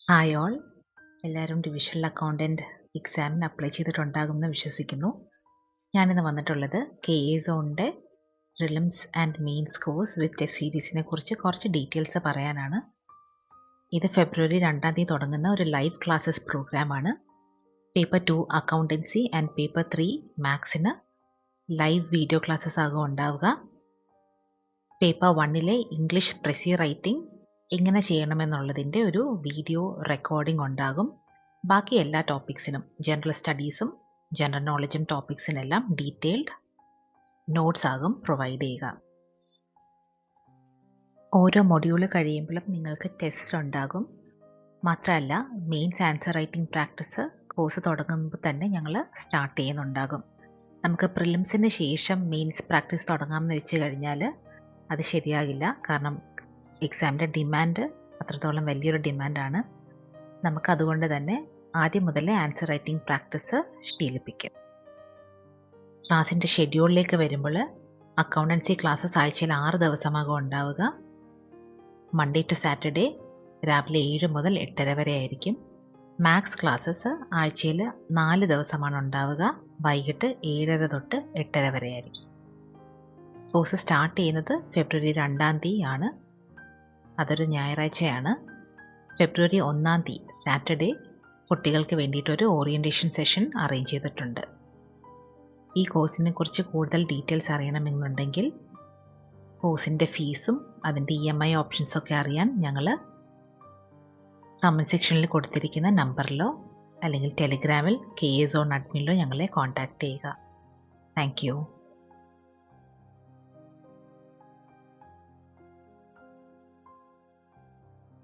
Hi all, എല്ലാവരും divisional accountant എക്സാമിന് apply ചെയ്തിട്ടുണ്ടാകുമെന്ന് വിശ്വസിക്കുന്നു. ഞാനിന്ന് വന്നിട്ടുള്ളത് KA സോണിൻ്റെ prelims and mains course with test സീരീസിനെ കുറിച്ച് കുറച്ച് ഡീറ്റെയിൽസ് പറയാനാണ്. ഇത് ഫെബ്രുവരി 2 തുടങ്ങുന്ന ഒരു ലൈവ് ക്ലാസ്സസ് പ്രോഗ്രാമാണ്. പേപ്പർ 2 അക്കൗണ്ടൻസി ആൻഡ് പേപ്പർ 3 മാത്സിന് ലൈവ് വീഡിയോ ക്ലാസ്സസ് ആകും ഉണ്ടാവുക. പേപ്പർ 1 ഇംഗ്ലീഷ് പ്രെസി റൈറ്റിംഗ് എങ്ങനെ ചെയ്യണമെന്നുള്ളതിൻ്റെ ഒരു വീഡിയോ റെക്കോർഡിംഗ് ഉണ്ടാകും. ബാക്കി എല്ലാ ടോപ്പിക്സിനും ജനറൽ സ്റ്റഡീസും ജനറൽ നോളജും ടോപ്പിക്സിനെല്ലാം ഡീറ്റെയിൽഡ് നോട്ട്സ് ആകും പ്രൊവൈഡ് ചെയ്യുക. ഓരോ മൊഡ്യൂൾ കഴിയുമ്പോഴും നിങ്ങൾക്ക് ടെസ്റ്റ് ഉണ്ടാകും. മാത്രമല്ല mains answer writing practice course തുടങ്ങുമ്പോൾ തന്നെ ഞങ്ങൾ സ്റ്റാർട്ട് ചെയ്യുന്നുണ്ടാകും. നമുക്ക് പ്രിലിംസിന് ശേഷം മെയിൻസ് പ്രാക്ടീസ് തുടങ്ങാമെന്ന് വെച്ച് കഴിഞ്ഞാൽ അത് ശരിയാകില്ല. കാരണം എക്സാമിൻ്റെ ഡിമാൻഡ് അത്രത്തോളം വലിയൊരു ഡിമാൻഡാണ്. നമുക്കതുകൊണ്ട് തന്നെ ആദ്യം മുതലേ ആൻസർ റൈറ്റിംഗ് പ്രാക്ടീസ് ശീലിപ്പിക്കും. ക്ലാസ്സിൻ്റെ ഷെഡ്യൂളിലേക്ക് വരുമ്പോൾ അക്കൗണ്ടൻസി ക്ലാസ്സസ് ആഴ്ചയിൽ 6 ദിവസമാകും ഉണ്ടാവുക. മൺഡേ ടു സാറ്റർഡേ രാവിലെ 7 മുതൽ 8:30 വരെ ആയിരിക്കും. മാത്സ് ക്ലാസ്സസ് ആഴ്ചയിൽ 4 ദിവസമാണ് ഉണ്ടാവുക. വൈകിട്ട് 7:30 തൊട്ട് 8:30 വരെ ആയിരിക്കും. കോഴ്സ് സ്റ്റാർട്ട് ചെയ്യുന്നത് ഫെബ്രുവരി 2 ആണ്. അതൊരു ഞായറാഴ്ചയാണ്. ഫെബ്രുവരി 1 സാറ്റർഡേ കുട്ടികൾക്ക് വേണ്ടിയിട്ടൊരു ഓറിയൻറ്റേഷൻ സെഷൻ അറേഞ്ച് ചെയ്തിട്ടുണ്ട്. ഈ കോഴ്സിനെ കുറിച്ച് കൂടുതൽ ഡീറ്റെയിൽസ് അറിയണമെന്നുണ്ടെങ്കിൽ കോഴ്സിൻ്റെ ഫീസും അതിൻ്റെ EMI ഓപ്ഷൻസൊക്കെ അറിയാൻ ഞങ്ങൾ കമൻറ്റ് സെക്ഷനിൽ കൊടുത്തിരിക്കുന്ന നമ്പറിലോ അല്ലെങ്കിൽ ടെലിഗ്രാമിൽ KA സോൺ അഡ്മിനിലോ ഞങ്ങളെ കോൺടാക്റ്റ് ചെയ്യുക. Thank you.